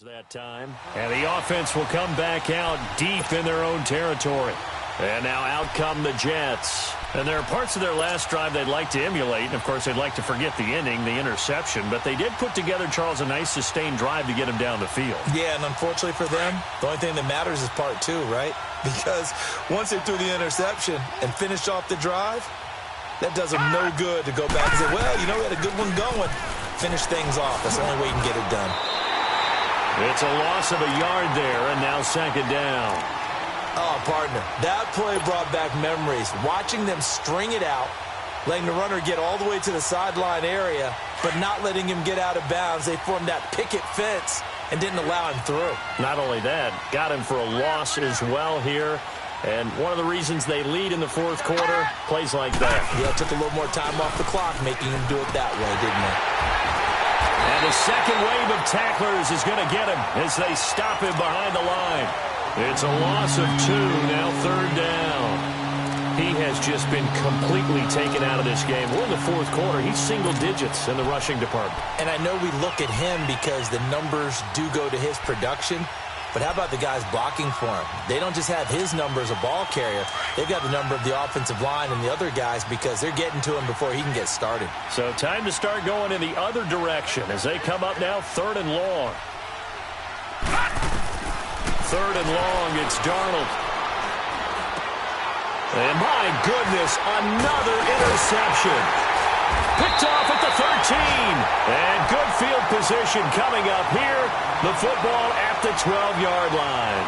That time, and the offense will come back out deep in their own territory. And now out come the Jets. And there are parts of their last drive they'd like to emulate. And, of course, they'd like to forget the ending, the interception. But they did put together, Charles, a nice sustained drive to get him down the field.
Yeah, and unfortunately for them, the only thing that matters is part two, right? Because once they threw the interception and finished off the drive, that does them no good to go back and say, well, you know, we had a good one going. Finish things off. That's the only way you can get it done.
It's a loss of a yard there, and now second down.
Oh, partner, that play brought back memories. Watching them string it out, letting the runner get all the way to the sideline area, but not letting him get out of bounds. They formed that picket fence and didn't allow him through.
Not only that, got him for a loss as well here. And one of the reasons they lead in the fourth quarter, plays like that.
Yeah, took a little more time off the clock, making him do it that way, didn't they?
And the second wave of tacklers is going to get him as they stop him behind the line. It's a loss of 2, now third down. He has just been completely taken out of this game. We're in the fourth quarter. He's single digits in the rushing department.
And I know we look at him because the numbers do go to his production. But how about the guys blocking for him? They don't just have his number as a ball carrier. They've got the number of the offensive line and the other guys because they're getting to him before he can get started.
So time to start going in the other direction as they come up now third and long. Third and long, it's Darnold. And my goodness, another interception. Picked off at the 13. And good field position coming up here. The football at the 12-yard line.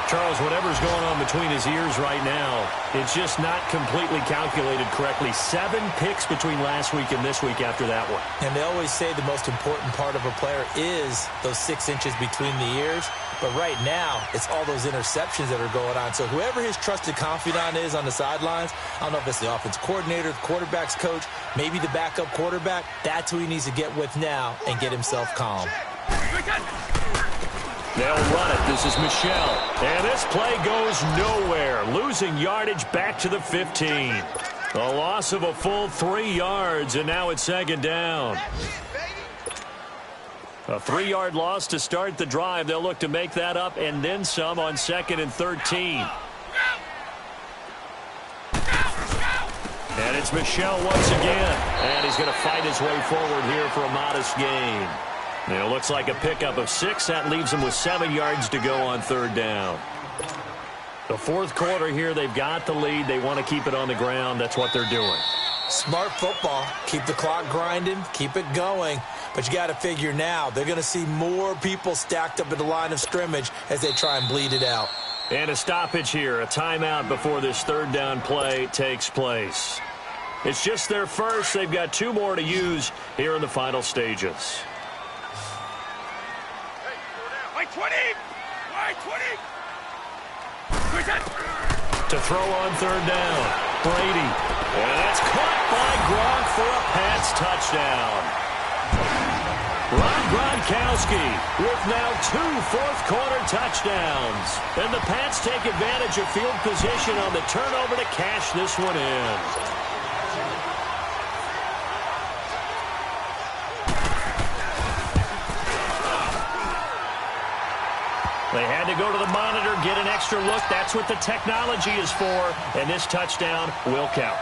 Charles, whatever's going on between his ears right now, it's just not completely calculated correctly. 7 picks between last week and this week after that one.
And they always say the most important part of a player is those 6 inches between the ears. But right now, it's all those interceptions that are going on. So whoever his trusted confidant is on the sidelines, I don't know if it's the offense coordinator, the quarterback's coach, maybe the backup quarterback, that's who he needs to get with now and get himself calm.
They'll run it. This is Michelle. And this play goes nowhere. Losing yardage back to the 15. A loss of a full 3 yards, and now it's second down. A 3-yard loss to start the drive. They'll look to make that up and then some on 2nd and 13. And it's Michelle once again. And he's going to fight his way forward here for a modest gain. And it looks like a pickup of 6. That leaves him with 7 yards to go on third down. The fourth quarter here, they've got the lead. They want to keep it on the ground. That's what they're doing.
Smart football. Keep the clock grinding. Keep it going. But you got to figure now, they're going to see more people stacked up at the line of scrimmage as they try and bleed it out.
And a stoppage here, a timeout before this third down play takes place. It's just their first. They've got 2 more to use here in the final stages.
White 20! White 20!
To throw on third down, Brady. And that's caught by Gronk for a Pats touchdown. Gronkowski with now 2 fourth-quarter touchdowns. And the Pats take advantage of field position on the turnover to cash this one in. They had to go to the monitor, get an extra look. That's what the technology is for. And this touchdown will count.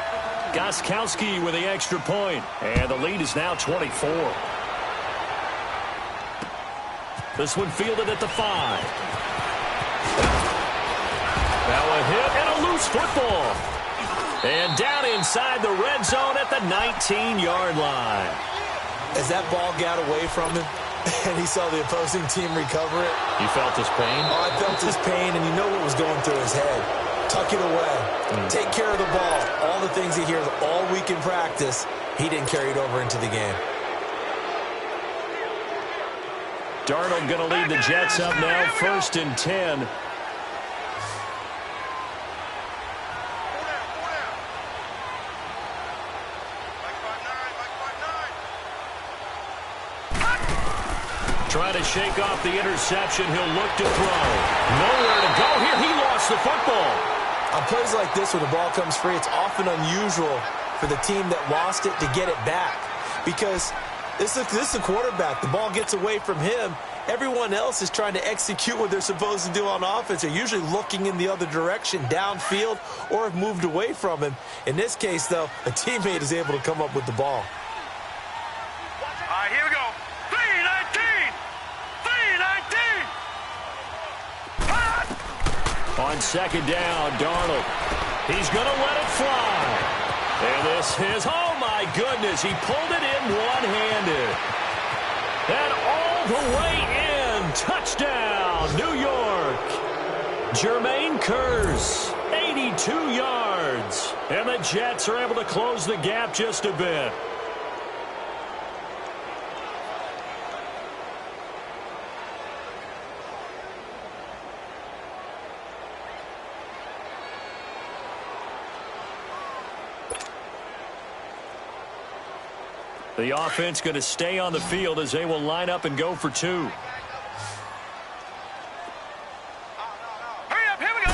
Gronkowski with the extra point. And the lead is now 24. This one fielded at the 5. Now a hit and a loose football. And down inside the red zone at the 19-yard line.
As that ball got away from him, and he saw the opposing team recover it.
You felt his pain?
Oh, I felt his pain, and you know what was going through his head. Tuck it away. Take care of the ball. All the things he hears all week in practice, he didn't carry it over into the game.
Darnold going to lead the Jets up now, 1st and 10. Trying to shake off the interception. He'll look to throw. Nowhere to go here. He lost the football.
On plays like this, when the ball comes free, it's often unusual for the team that lost it to get it back. Because this is a quarterback. The ball gets away from him, everyone else is trying to execute what they're supposed to do on offense. They're usually looking in the other direction, downfield, or have moved away from him. In this case, though, a teammate is able to come up with the ball.
All right, here we go. 319! 319!
On second down, Darnold. He's going to let it fly. And this is, oh my goodness, he pulled it in one-handed. And all the way in, touchdown, New York. Jermaine Kearse, 82 yards. And the Jets are able to close the gap just a bit. The offense going to stay on the field as they will line up and go for two.
Hurry up, here we go!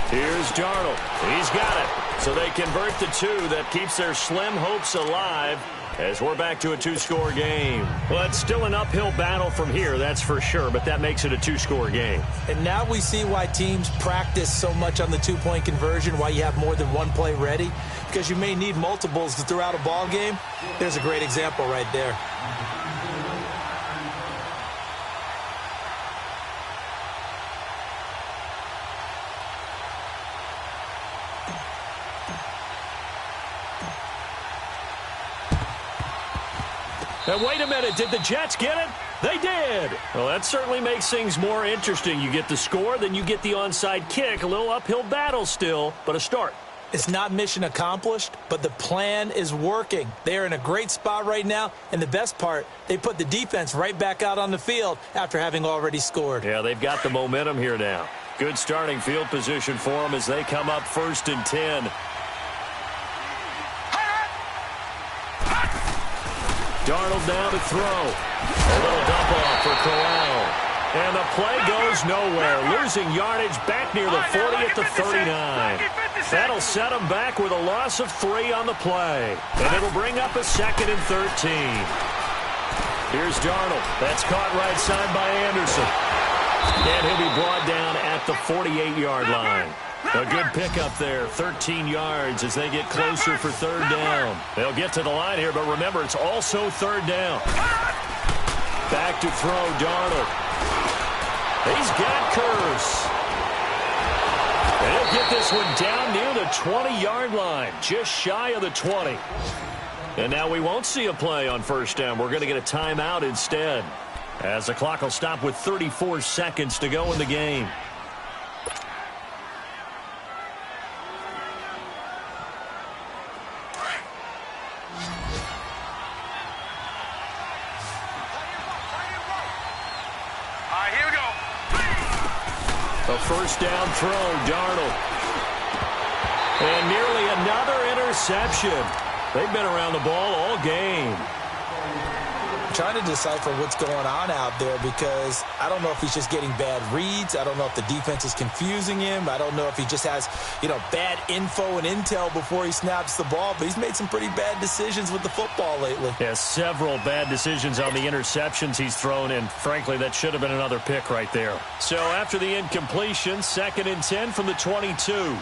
Here's Darnold. He's got it. So they convert the two. That keeps their slim hopes alive as we're back to a two-score game. Well, it's still an uphill battle from here, that's for sure, but that makes it a two-score game.
And now we see why teams practice so much on the two-point conversion, why you have more than one play ready, because you may need multiples throughout a ball game. There's a great example right there.
And wait a minute, did the Jets get it? They did. Well, that certainly makes things more interesting. You get the score, then you get the onside kick. A little uphill battle still, but a start.
It's not mission accomplished, but the plan is working. They're in a great spot right now, and the best part, they put the defense right back out on the field after having already scored.
Yeah, they've got the momentum here now. Good starting field position for them as they come up 1st and 10. Darnold down to throw. A little dump off for Corral. And the play goes nowhere. Losing yardage back near the 40 at the 39. That'll set him back with a loss of 3 on the play. And it'll bring up a 2nd and 13. Here's Darnold. That's caught right side by Anderson. And he'll be brought down at the 48-yard line. A good pickup there, 13 yards as they get closer for 3rd down. They'll get to the line here, but remember, it's also 3rd down. Back to throw, Darnold. He's got Kearse. And he'll get this one down near the 20-yard line, just shy of the 20. And now we won't see a play on 1st down. We're going to get a timeout instead, as the clock will stop with 34 seconds to go in the game. A 1st down throw, Darnold. And nearly another interception. They've been around the ball all game.
I'm trying to decipher what's going on out there because I don't know if he's just getting bad reads. I don't know if the defense is confusing him. I don't know if he just has, bad info and intel before he snaps the ball. But he's made some pretty bad decisions with the football lately.
Yeah, several bad decisions on the interceptions he's thrown, and frankly, that should have been another pick right there. So after the incompletion, 2nd and 10 from the 22.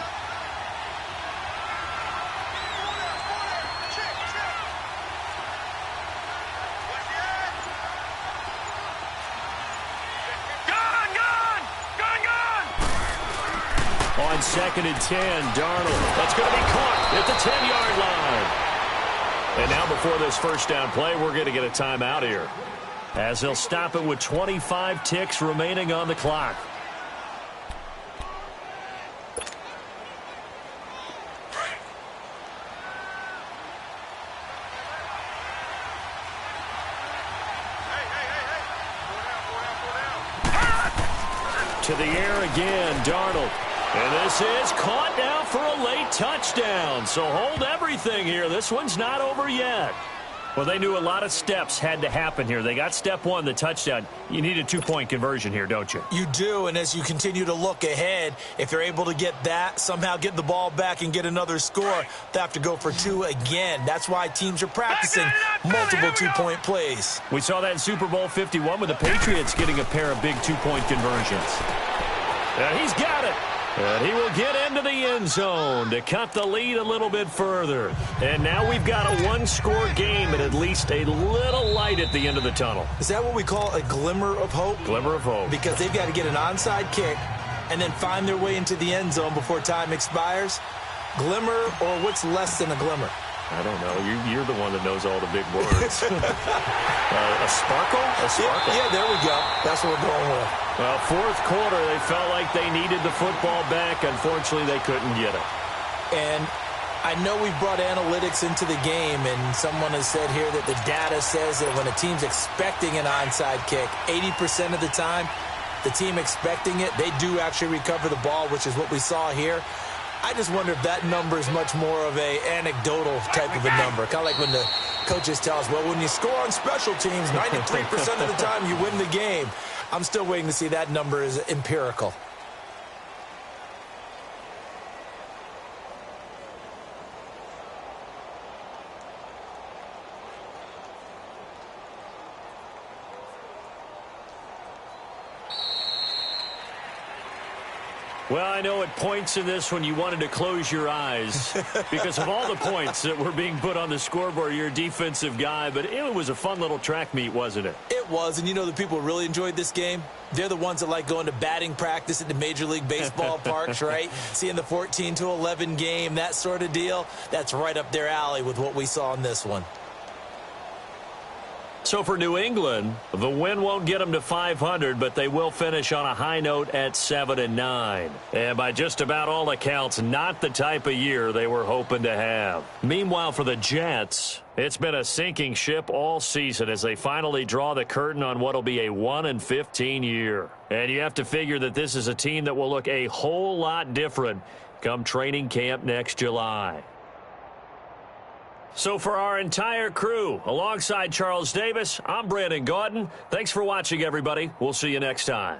On 2nd and 10, Darnold. That's going to be caught at the 10-yard line. And now before this 1st down play, we're going to get a timeout here, as they'll stop it with 25 ticks remaining on the clock. To the air again, Darnold. And this is caught now for a late touchdown. So hold everything here. This one's not over yet. Well, they knew a lot of steps had to happen here. They got step one, the touchdown. You need a two-point conversion here, don't you?
You do, and as you continue to look ahead, if they're able to get that, somehow get the ball back and get another score, they have to go for two again. That's why teams are practicing multiple two-point plays.
We saw that in Super Bowl 51 with the Patriots getting a pair of big two-point conversions. And he's got it. And he will get into the end zone to cut the lead a little bit further. And now we've got a one-score game and at least a little light at the end of the tunnel.
Is that what we call a glimmer of hope?
Glimmer of hope.
Because they've got to get an onside kick and then find their way into the end zone before time expires. Glimmer, or what's less than a glimmer?
I don't know. You're the one that knows all the big words. A sparkle? A sparkle.
Yeah, there we go. That's what we're going with.
Well, fourth quarter, they felt like they needed the football back. Unfortunately, they couldn't get it.
And I know we've brought analytics into the game, and someone has said here that the data says that when a team's expecting an onside kick, 80% of the time, the team expecting it, they do actually recover the ball, which is what we saw here. I just wonder if that number is much more of a anecdotal type of a number. Kind of like when the coaches tell us, well, when you score on special teams, 93% of the time you win the game. I'm still waiting to see that number is empirical.
Well, I know at points in this when you wanted to close your eyes because of all the points that were being put on the scoreboard. You're a defensive guy, but it was a fun little track meet, wasn't it?
It was, and you know the people who really enjoyed this game? They're the ones that like going to batting practice at the Major League Baseball parks, right? Seeing the 14-11 game, that sort of deal. That's right up their alley with what we saw in this one.
So for New England, the win won't get them to 500, but they will finish on a high note at 7-9. And by just about all accounts, not the type of year they were hoping to have. Meanwhile, for the Jets, it's been a sinking ship all season as they finally draw the curtain on what will be a 1-15 year. And you have to figure that this is a team that will look a whole lot different come training camp next July. So for our entire crew, alongside Charles Davis, I'm Brandon Gaudin. Thanks for watching, everybody. We'll see you next time.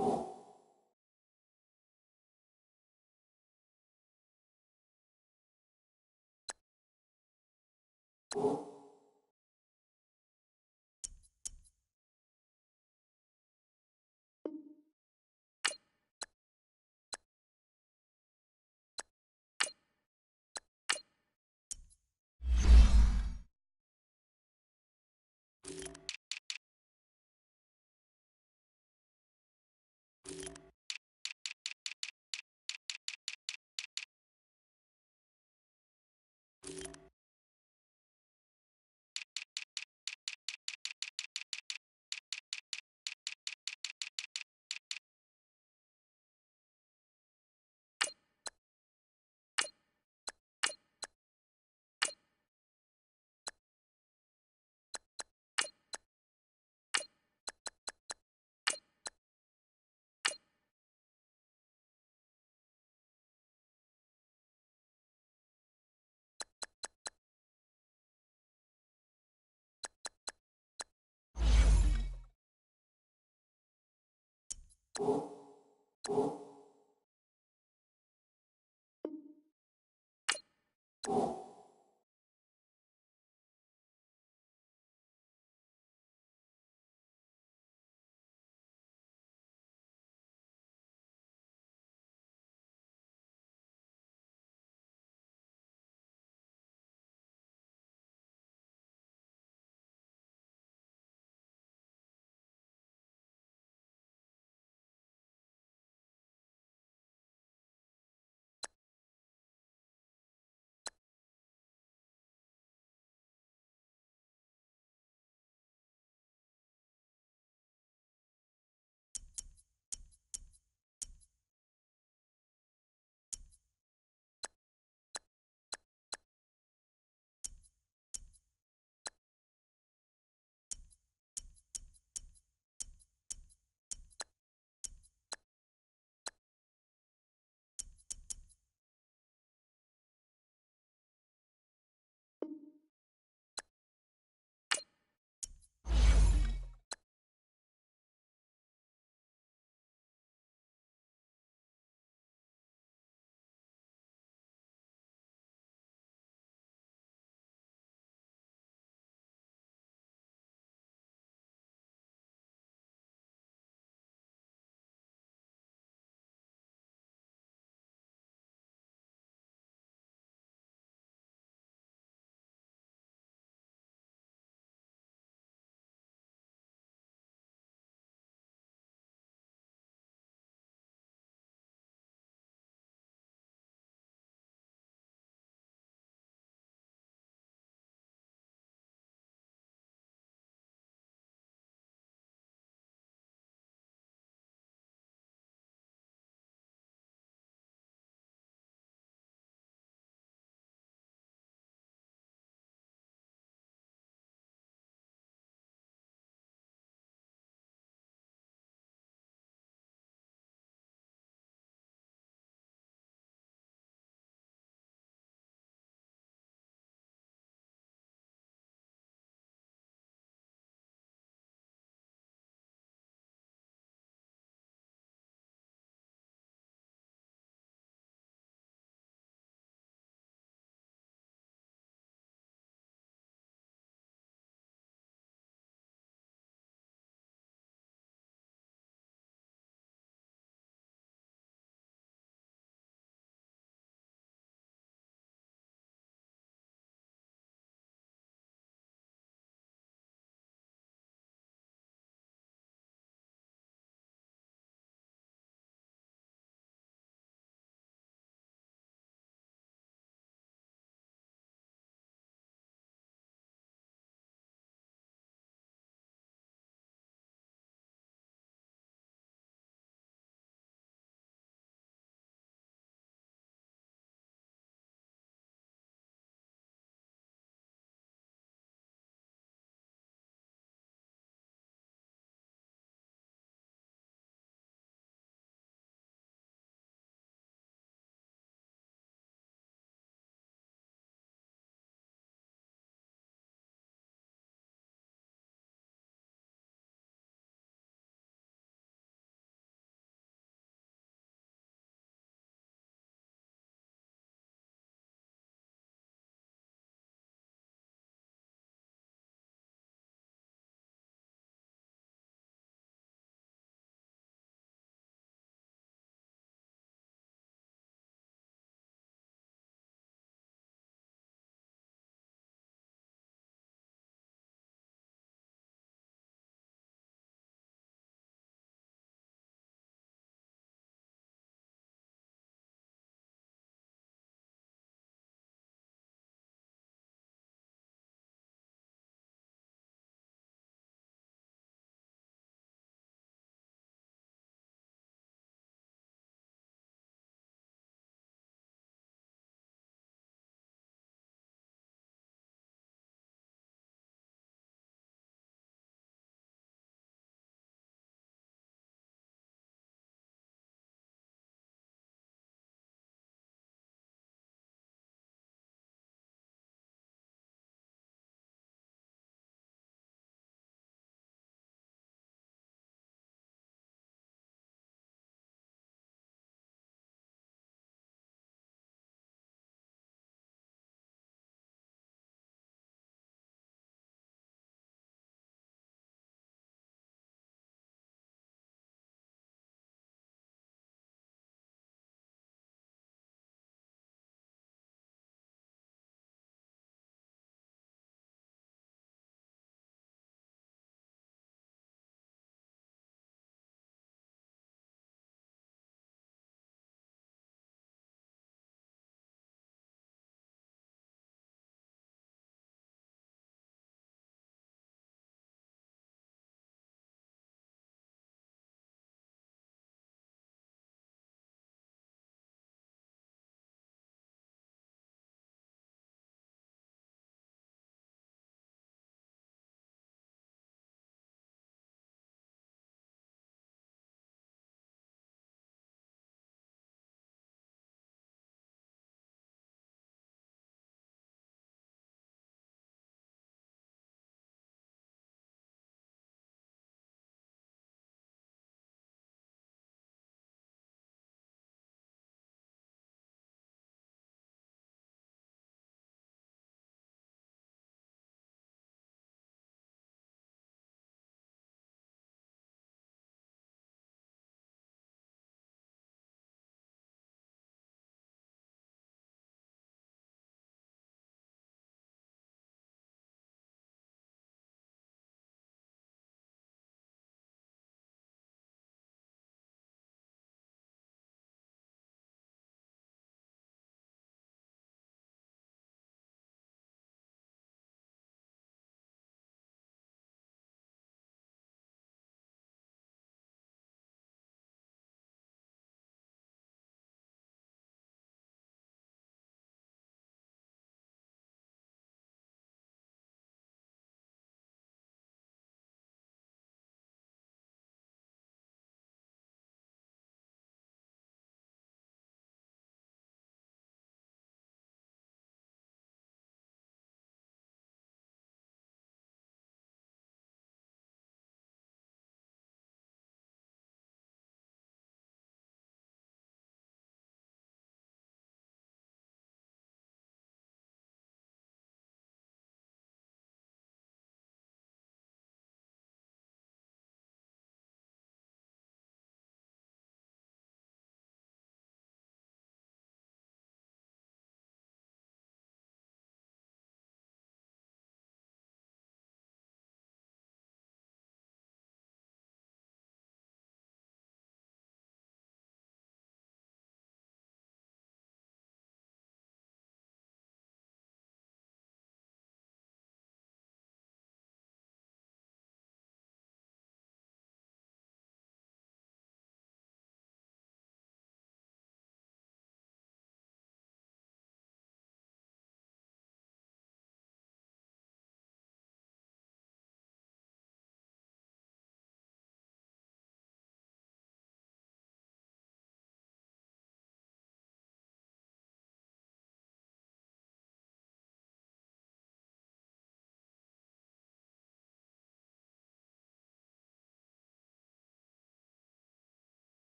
You